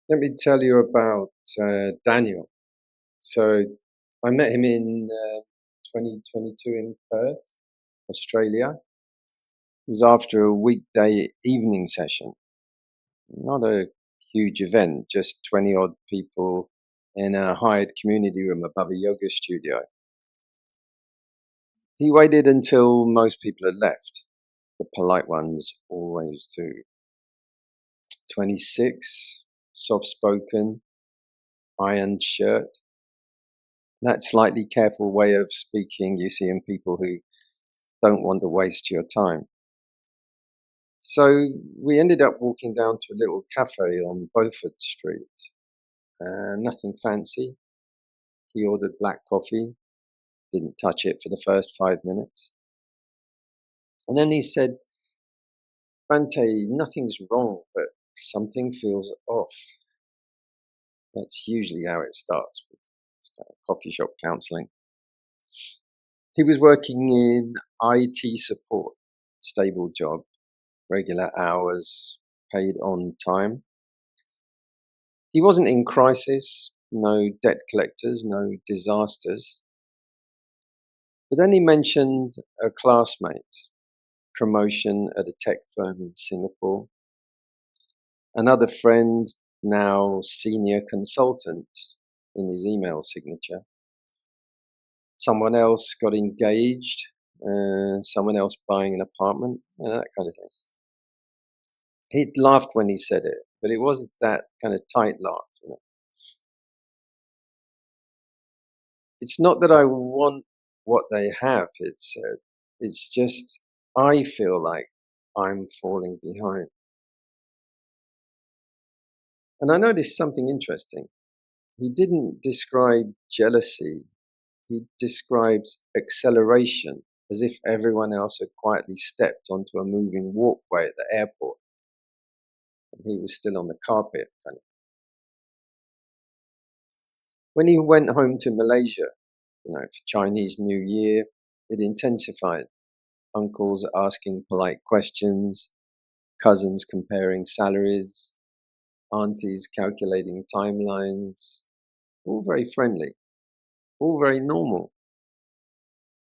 Let me tell you about Daniel. So I met him in 2022 in Perth, Australia. It was after a weekday evening session. Not a huge event, just 20 odd people in a hired community room above a yoga studio. He waited until most people had left. The polite ones always do. 26, soft-spoken, ironed shirt. That slightly careful way of speaking you see in people who don't want to waste your time. So we ended up walking down to a little cafe on Beaufort Street. Nothing fancy. He ordered black coffee, didn't touch it for the first 5 minutes. And then he said, Bante, nothing's wrong, but something feels off. That's usually how it starts with this kind of coffee shop counselling. He was working in IT support, stable job, regular hours, paid on time. He wasn't in crisis, no debt collectors, no disasters. But then he mentioned a classmate, promotion at a tech firm in Singapore, another friend, now senior consultant in his email signature. Someone else got engaged, someone else buying an apartment, that kind of thing. He'd laughed when he said it, but it wasn't that kind of tight laugh, you know. It's not that I want what they have, it said. It's just I feel like I'm falling behind. And I noticed something interesting. He didn't describe jealousy. He described acceleration, as if everyone else had quietly stepped onto a moving walkway at the airport. And he was still on the carpet, kind of. When he went home to Malaysia, for Chinese New Year, it intensified. Uncles asking polite questions, cousins comparing salaries, aunties calculating timelines, all very friendly, all very normal.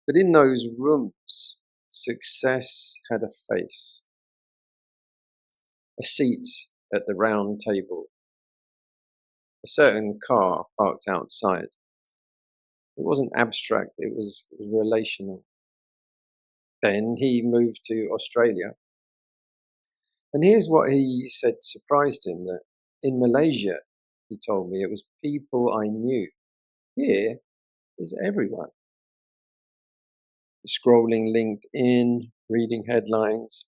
But in those rooms, success had a face, a seat at the round table, a certain car parked outside. It wasn't abstract, it was relational. Then he moved to Australia. And here's what he said surprised him, that in Malaysia, he told me, it was people I knew. Here is everyone. Scrolling LinkedIn, reading headlines,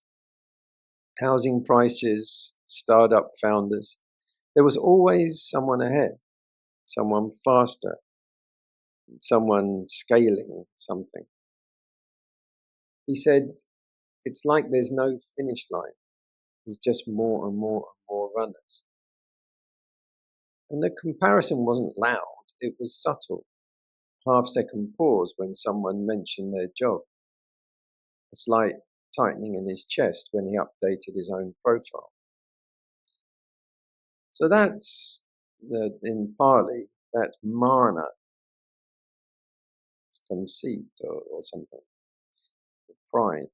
housing prices, startup founders. There was always someone ahead, someone faster, someone scaling something. He said, it's like there's no finish line. There's just more and more and more runners. And the comparison wasn't loud, it was subtle. Half-second pause when someone mentioned their job. A slight tightening in his chest when he updated his own profile. So that's, in Pali, that's Māna. It's conceit or something. Pride.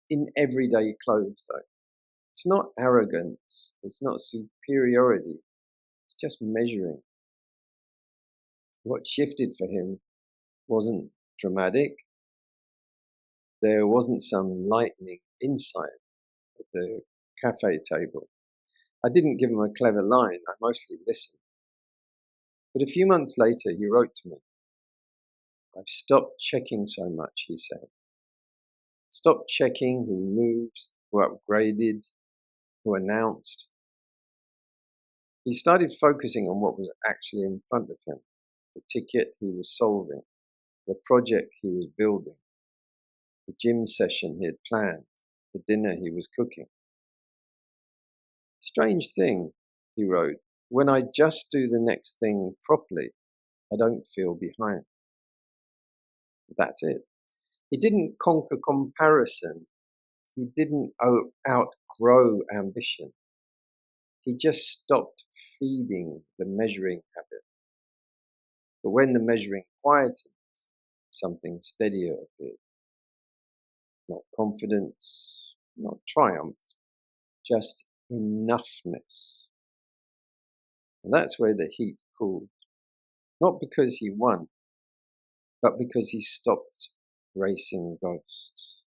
In everyday clothes, though. It's not arrogance. It's not superiority. It's just measuring. What shifted for him wasn't dramatic. There wasn't some lightning insight at the cafe table. I didn't give him a clever line. I mostly listened. But a few months later, he wrote to me. I've stopped checking so much, he said. Stopped checking who moved, who upgraded, who announced. He started focusing on what was actually in front of him, the ticket he was solving, the project he was building, the gym session he had planned, the dinner he was cooking. Strange thing, he wrote, when I just do the next thing properly, I don't feel behind. That's it. He didn't conquer comparison. He didn't outgrow ambition. he just stopped feeding the measuring habit. But when the measuring quieted, something steadier appeared. Not confidence, not triumph, just enoughness. And that's where the heat cooled. Not because he won, but because he stopped racing ghosts.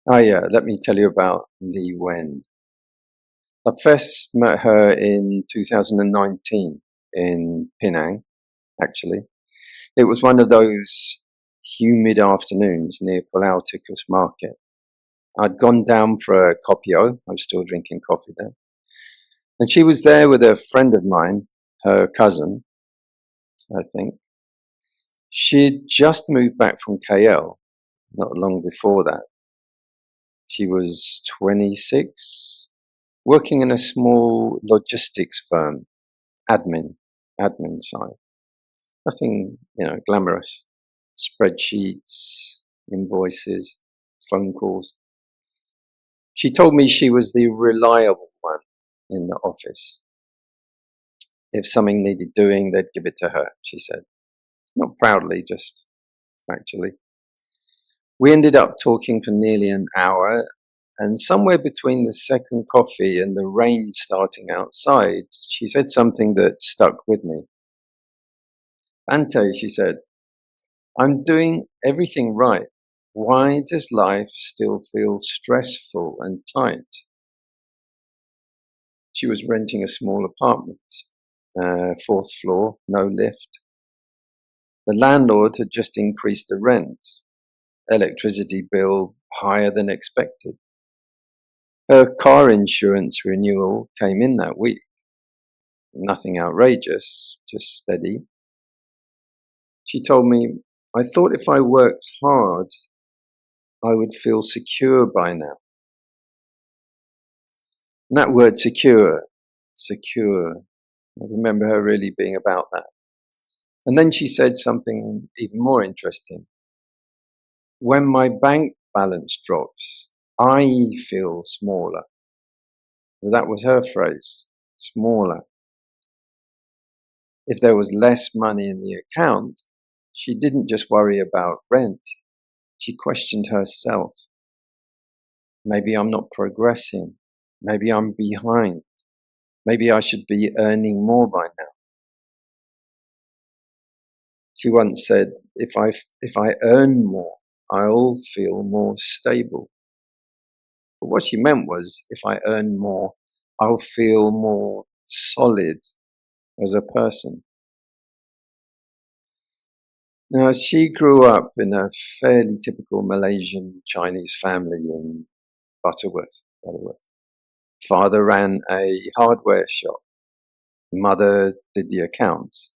Oh yeah, let me tell you about Li Wen. I first met her in 2019 in Penang, actually. It was one of those humid afternoons near Pulau Tikus Market. I'd gone down for a kopio. I was still drinking coffee there. And she was there with a friend of mine, her cousin, I think. She'd just moved back from KL, not long before that. She was 26, working in a small logistics firm, admin side. Nothing, glamorous. Spreadsheets, invoices, phone calls. She told me she was the reliable one in the office. If something needed doing, they'd give it to her, she said. Not proudly, just factually. We ended up talking for nearly an hour, and somewhere between the second coffee and the rain starting outside, she said something that stuck with me. Ante, she said, I'm doing everything right. Why does life still feel stressful and tight? She was renting a small apartment, 4th floor, no lift. The landlord had just increased the rent. Electricity bill higher than expected. Her car insurance renewal came in that week. Nothing outrageous, just steady. She told me, I thought if I worked hard, I would feel secure by now. And that word secure. I remember her really being about that. And then she said something even more interesting. When my bank balance drops, I feel smaller. That was her phrase, smaller. If there was less money in the account, she didn't just worry about rent. She questioned herself. Maybe I'm not progressing. Maybe I'm behind. Maybe I should be earning more by now. She once said, if I earn more, I'll feel more stable. But what she meant was, if I earn more, I'll feel more solid as a person. Now, she grew up in a fairly typical Malaysian Chinese family in Butterworth. Father ran a hardware shop. Mother did the accounts.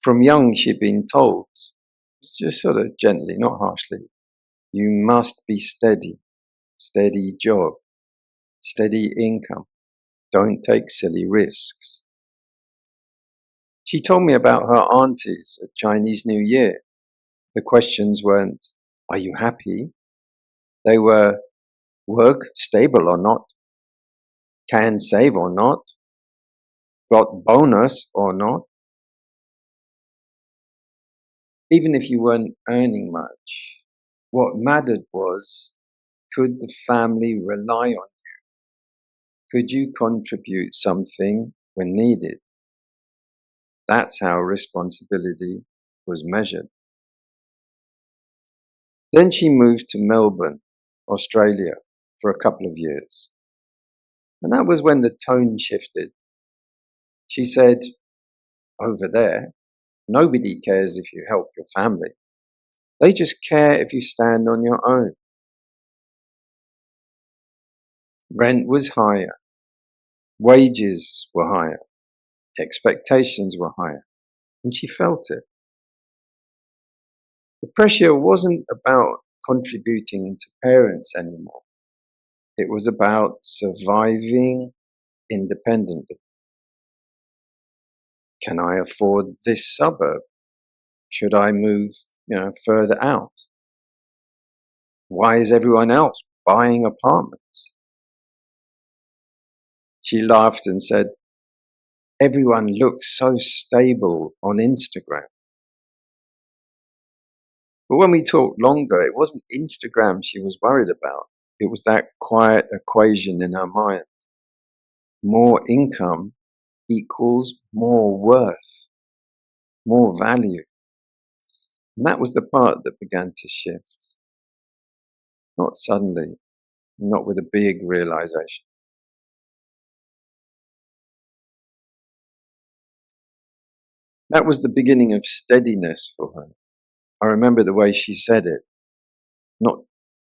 From young, she'd been told, just sort of gently, not harshly, you must be steady job, steady income, don't take silly risks. She told me about her aunties at Chinese New Year. The questions weren't, are you happy? They were, work stable or not? Can save or not? Got bonus or not? Even if you weren't earning much, what mattered was, could the family rely on you? Could you contribute something when needed? That's how responsibility was measured. Then she moved to Melbourne, Australia, for a couple of years. And that was when the tone shifted. She said, over there, nobody cares if you help your family. They just care if you stand on your own. Rent was higher. Wages were higher. Expectations were higher. And she felt it. The pressure wasn't about contributing to parents anymore. It was about surviving independently. Can I afford this suburb? Should I move further out? Why is everyone else buying apartments? She laughed and said, everyone looks so stable on Instagram. But when we talked longer, it wasn't Instagram she was worried about. It was that quiet equation in her mind. More income equals more worth, more value. And that was the part that began to shift. Not suddenly, not with a big realization. That was the beginning of steadiness for her. I remember the way she said it. Not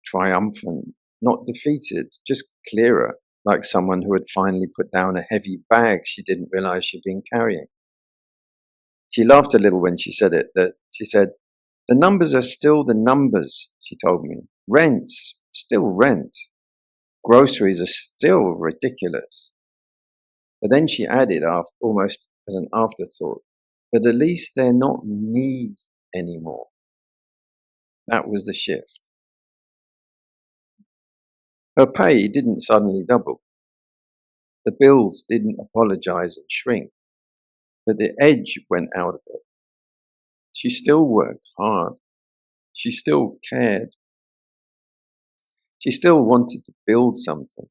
triumphant, not defeated, just clearer, like someone who had finally put down a heavy bag she didn't realize she'd been carrying. She laughed a little when she said it. She said, the numbers are still the numbers, she told me. Rent's still rent. Groceries are still ridiculous. But then she added, almost as an afterthought, but at least they're not me anymore. That was the shift. Her pay didn't suddenly double. The bills didn't apologize and shrink, but the edge went out of it. She still worked hard. She still cared. She still wanted to build something.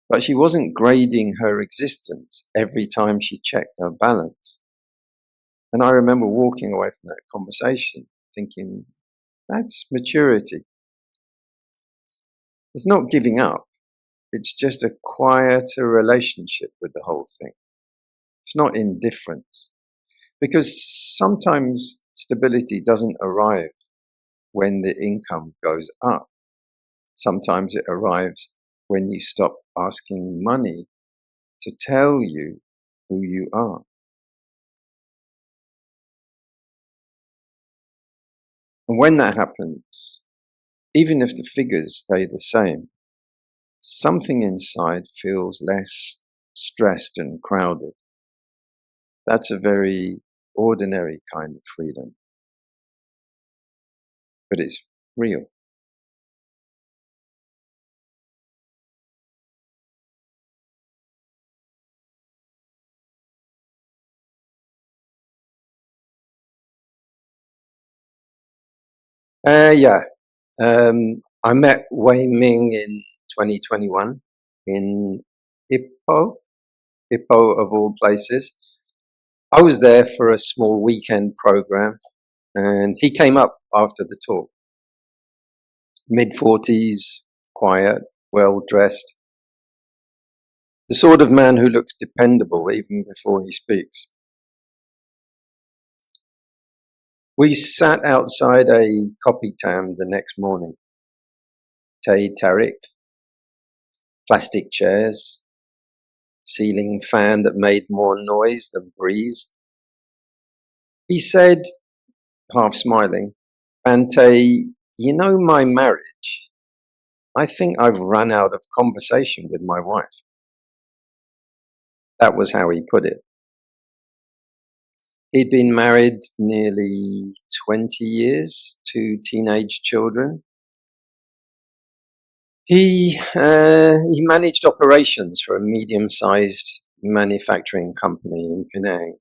But she wasn't grading her existence every time she checked her balance. And I remember walking away from that conversation thinking, that's maturity. It's not giving up. It's just a quieter relationship with the whole thing. It's not indifference. Because sometimes stability doesn't arrive when the income goes up. Sometimes it arrives when you stop asking money to tell you who you are. And when that happens, even if the figures stay the same, something inside feels less stressed and crowded. That's a very ordinary kind of freedom. But it's real. I met Wei Ming in 2021 in Ipoh of all places. I was there for a small weekend program, and he came up after the talk. Mid-40s, quiet, well-dressed. The sort of man who looks dependable even before he speaks. We sat outside a kopitiam the next morning. Teh tarik, plastic chairs, ceiling fan that made more noise than breeze. He said, half smiling, Bante, you know my marriage? I think I've run out of conversation with my wife. That was how he put it. He'd been married nearly 20 years, 2 teenage children. He managed operations for a medium-sized manufacturing company in Penang.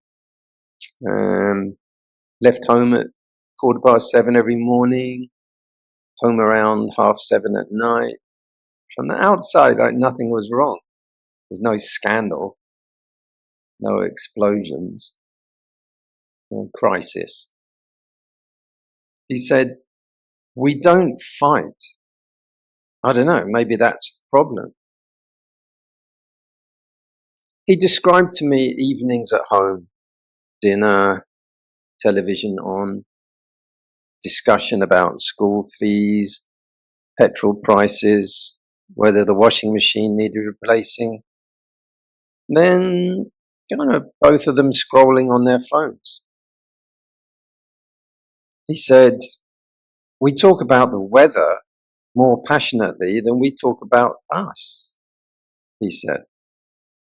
Left home at 7:15 every morning, home around 7:30 at night. From the outside, like nothing was wrong. There's no scandal, no explosions, no crisis. He said, we don't fight. I don't know, maybe that's the problem. He described to me evenings at home, dinner, television on, discussion about school fees, petrol prices, whether the washing machine needed replacing. Then, both of them scrolling on their phones. He said, we talk about the weather more passionately than we talk about us, he said.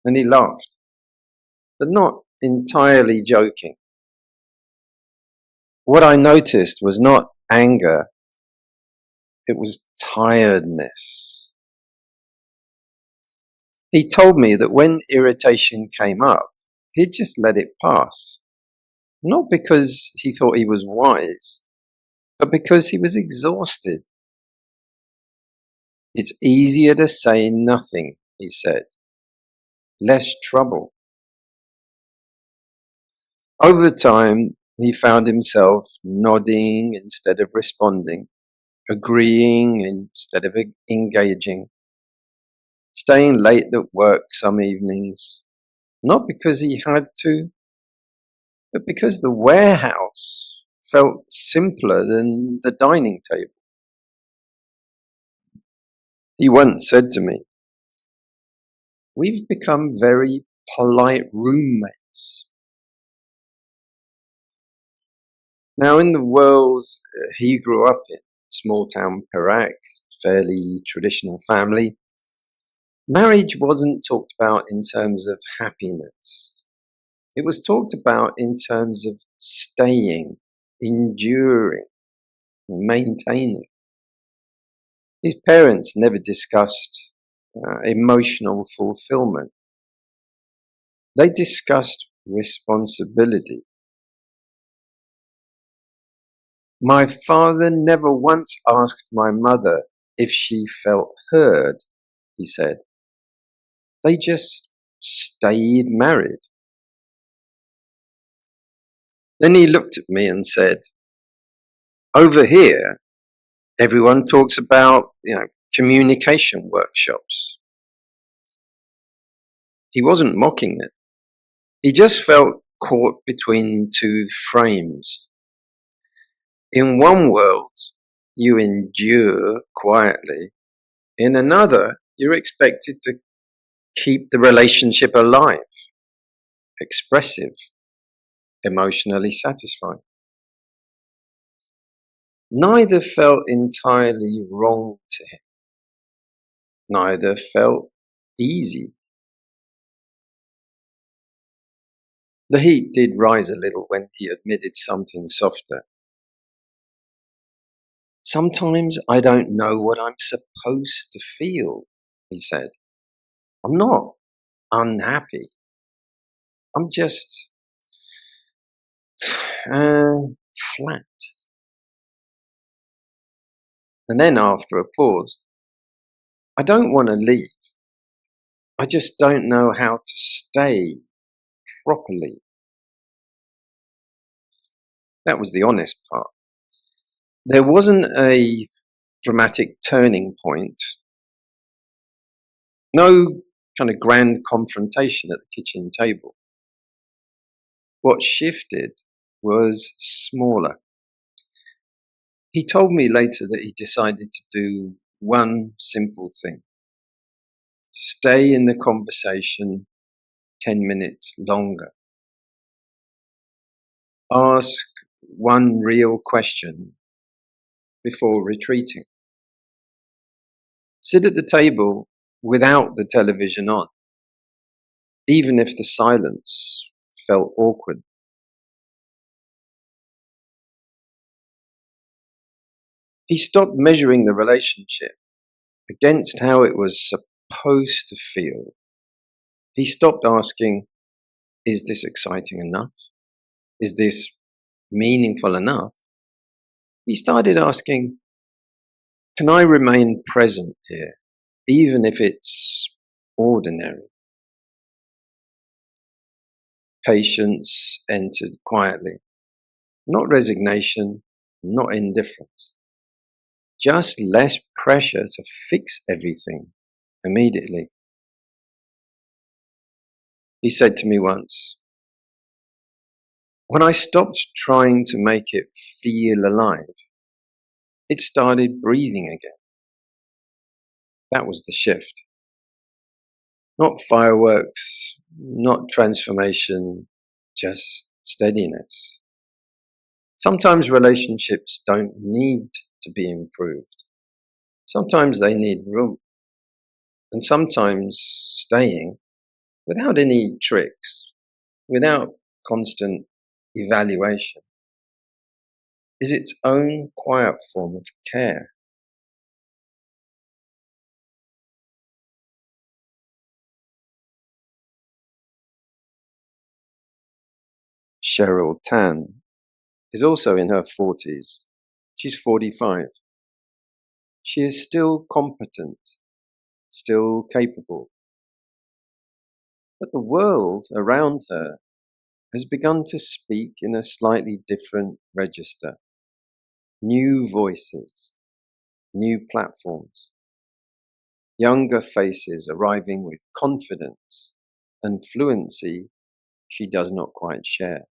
And he laughed, but not entirely joking. What I noticed was not anger, it was tiredness. He told me that when irritation came up, he'd just let it pass. Not because he thought he was wise, but because he was exhausted. It's easier to say nothing, he said. Less trouble. Over time, he found himself nodding instead of responding, agreeing instead of engaging, staying late at work some evenings, not because he had to, but because the warehouse felt simpler than the dining table. He once said to me, "We've become very polite roommates." Now, in the world he grew up in, small town Perak, fairly traditional family, marriage wasn't talked about in terms of happiness. It was talked about in terms of staying, enduring, maintaining. His parents never discussed emotional fulfillment. They discussed responsibility. My father never once asked my mother if she felt heard, he said. They just stayed married. Then he looked at me and said, "Over here, everyone talks about, communication workshops." He wasn't mocking it. He just felt caught between two frames. In one world, you endure quietly. In another, you're expected to keep the relationship alive, expressive, emotionally satisfying. Neither felt entirely wrong to him. Neither felt easy. The heat did rise a little when he admitted something softer. "Sometimes I don't know what I'm supposed to feel," he said. "I'm not unhappy. I'm just flat." And then after a pause, "I don't want to leave. I just don't know how to stay properly." That was the honest part. There wasn't a dramatic turning point. No kind of grand confrontation at the kitchen table. What shifted was smaller. He told me later that he decided to do one simple thing. Stay in the conversation 10 minutes longer. Ask one real question before retreating. Sit at the table without the television on, even if the silence felt awkward. He stopped measuring the relationship against how it was supposed to feel. He stopped asking, "Is this exciting enough? Is this meaningful enough?" He started asking, "Can I remain present here, even if it's ordinary?" Patience entered quietly. Not resignation, not indifference. Just less pressure to fix everything immediately. He said to me once, "When I stopped trying to make it feel alive, it started breathing again." That was the shift. Not fireworks, not transformation, just steadiness. Sometimes relationships don't need to be improved. Sometimes they need room. And sometimes staying without any tricks, without constant evaluation, is its own quiet form of care. Cheryl Tan is also in her 40s. She's 45. She is still competent, still capable. But the world around her has begun to speak in a slightly different register. New voices, new platforms, younger faces arriving with confidence and fluency she does not quite share.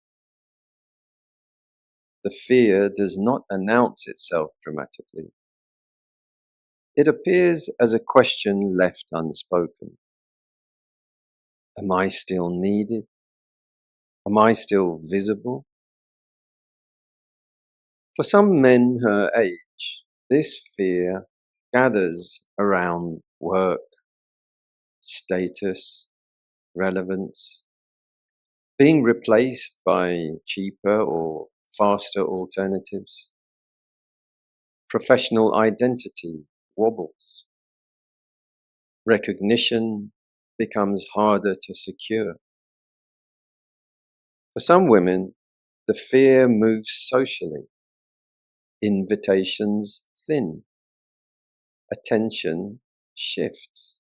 The fear does not announce itself dramatically. It appears as a question left unspoken. Am I still needed? Am I still visible? For some men her age, this fear gathers around work, status, relevance, being replaced by cheaper or faster alternatives. Professional identity wobbles. Recognition becomes harder to secure. For some women, the fear moves socially. Invitations thin. Attention shifts.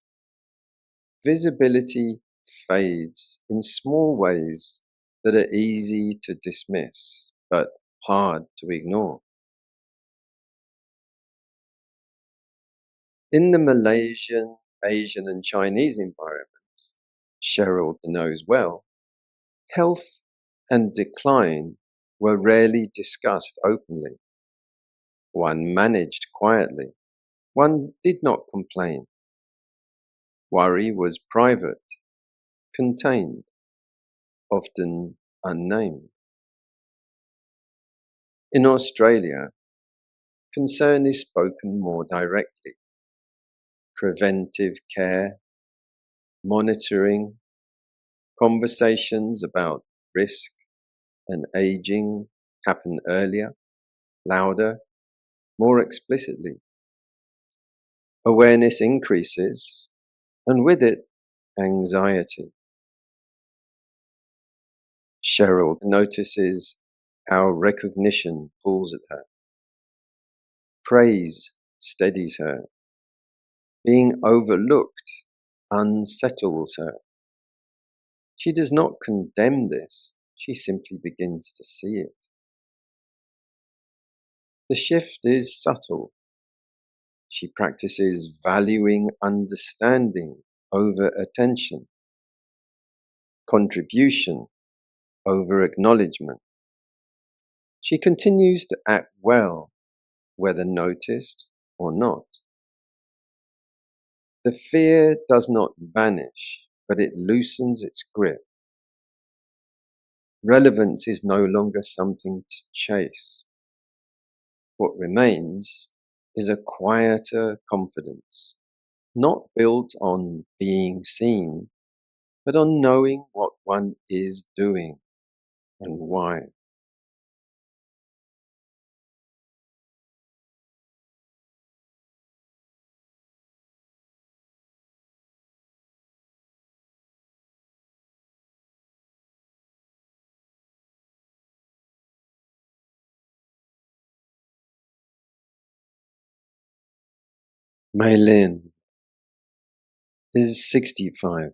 Visibility fades in small ways that are easy to dismiss, but hard to ignore. In the Malaysian, Asian and Chinese environments, Cheryl knows well, health and decline were rarely discussed openly. One managed quietly. One did not complain. Worry was private, contained, often unnamed. In Australia, concern is spoken more directly. Preventive care, monitoring, conversations about risk and aging happen earlier, louder, more explicitly. Awareness increases, and with it, anxiety. Cheryl notices how recognition pulls at her. Praise steadies her. Being overlooked unsettles her. She does not condemn this, she simply begins to see it. The shift is subtle. She practices valuing understanding over attention, contribution over acknowledgement. She continues to act well, whether noticed or not. The fear does not vanish, but it loosens its grip. Relevance is no longer something to chase. What remains is a quieter confidence, not built on being seen, but on knowing what one is doing and why. Mei Lin is 65.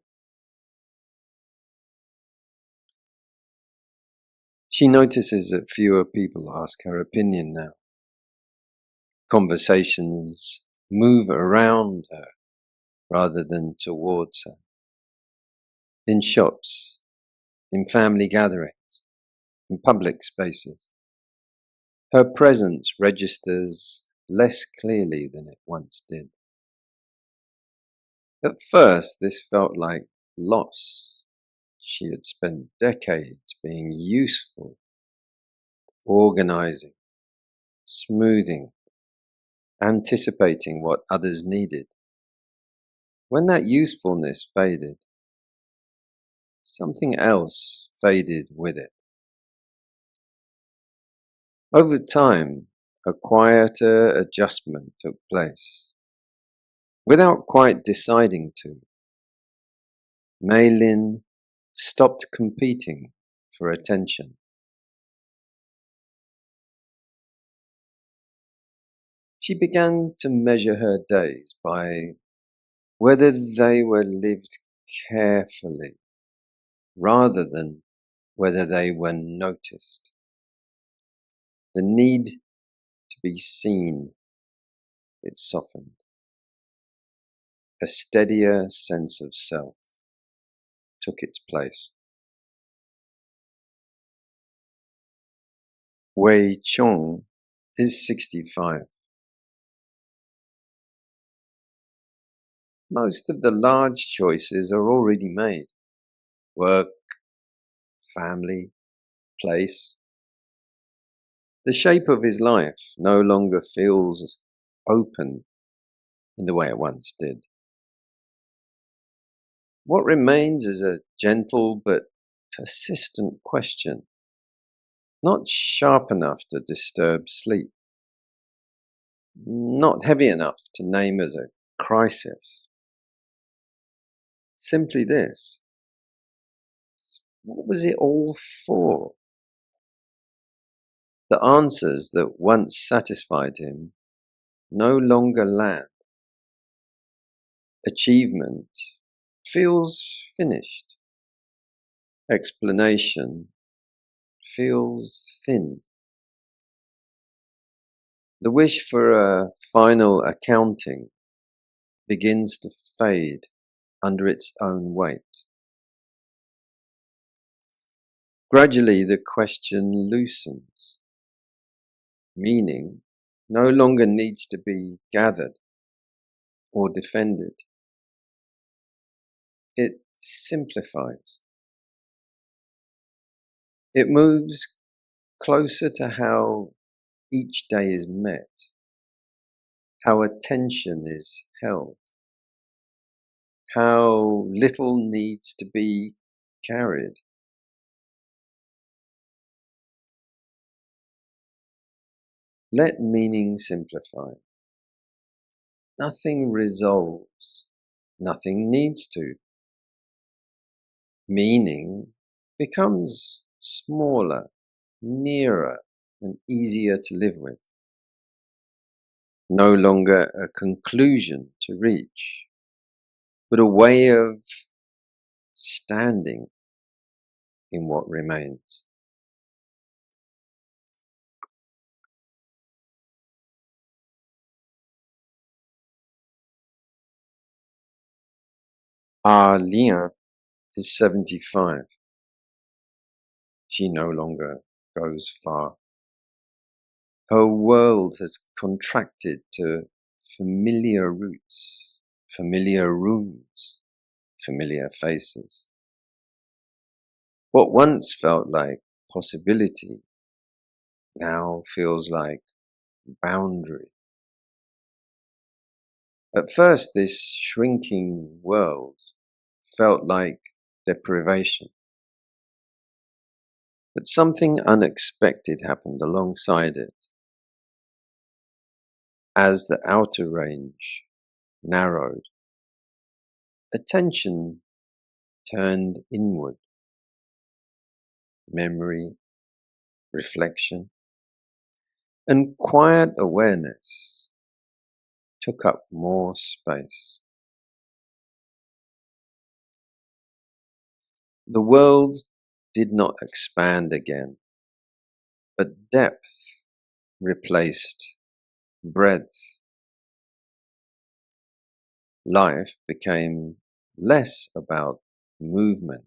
She notices that fewer people ask her opinion now. Conversations move around her rather than towards her. In shops, in family gatherings, in public spaces. Her presence registers less clearly than it once did. At first, this felt like loss. She had spent decades being useful, organizing, smoothing, anticipating what others needed. When that usefulness faded, something else faded with it. Over time, a quieter adjustment took place. Without quite deciding to, Mei Lin stopped competing for attention. She began to measure her days by whether they were lived carefully rather than whether they were noticed. The need to be seen, it softened. A steadier sense of self took its place. Wei Chong is 65. Most of the large choices are already made. Work, family, place. The shape of his life no longer feels open in the way it once did. What remains is a gentle but persistent question, not sharp enough to disturb sleep, not heavy enough to name as a crisis. Simply this: what was it all for? The answers that once satisfied him no longer land. Achievement feels finished. Explanation feels thin. The wish for a final accounting begins to fade under its own weight. Gradually, the question loosens. Meaning no longer needs to be gathered or defended. It simplifies. It moves closer to how each day is met, how attention is held, how little needs to be carried. Let meaning simplify. Nothing resolves, nothing needs to. Meaning becomes smaller, nearer, and easier to live with. No longer a conclusion to reach, but a way of standing in what remains. Lin is 75. She no longer goes far. Her world has contracted to familiar routes, familiar rooms, familiar faces. What once felt like possibility now feels like boundary. At first, this shrinking world felt like deprivation. But something unexpected happened alongside it. As the outer range narrowed, attention turned inward. Memory, reflection, and quiet awareness took up more space. The world did not expand again, but depth replaced breadth. Life became less about movement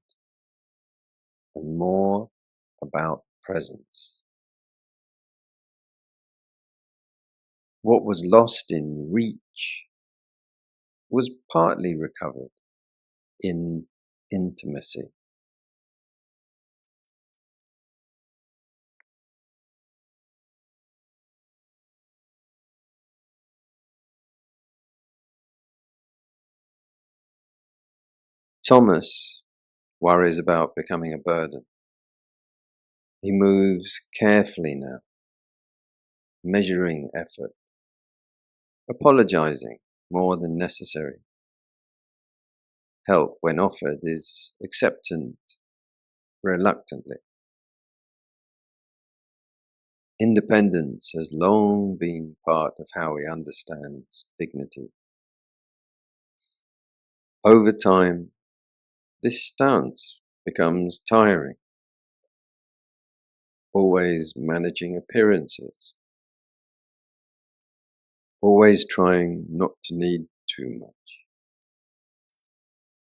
and more about presence. What was lost in reach was partly recovered in intimacy. Thomas worries about becoming a burden. He moves carefully now, measuring effort, apologizing more than necessary. Help, when offered, is accepted reluctantly. Independence has long been part of how we understand dignity. Over time, this stance becomes tiring, always managing appearances, always trying not to need too much.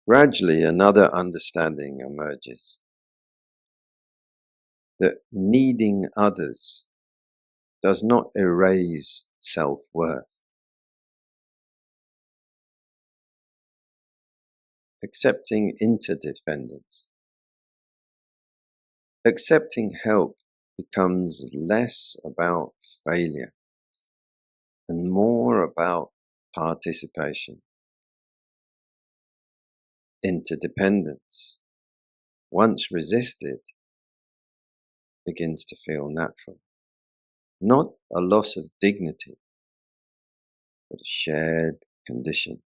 Gradually, another understanding emerges, that needing others does not erase self-worth. Accepting interdependence, accepting help becomes less about failure and more about participation. Interdependence, once resisted, begins to feel natural. Not a loss of dignity, but a shared condition.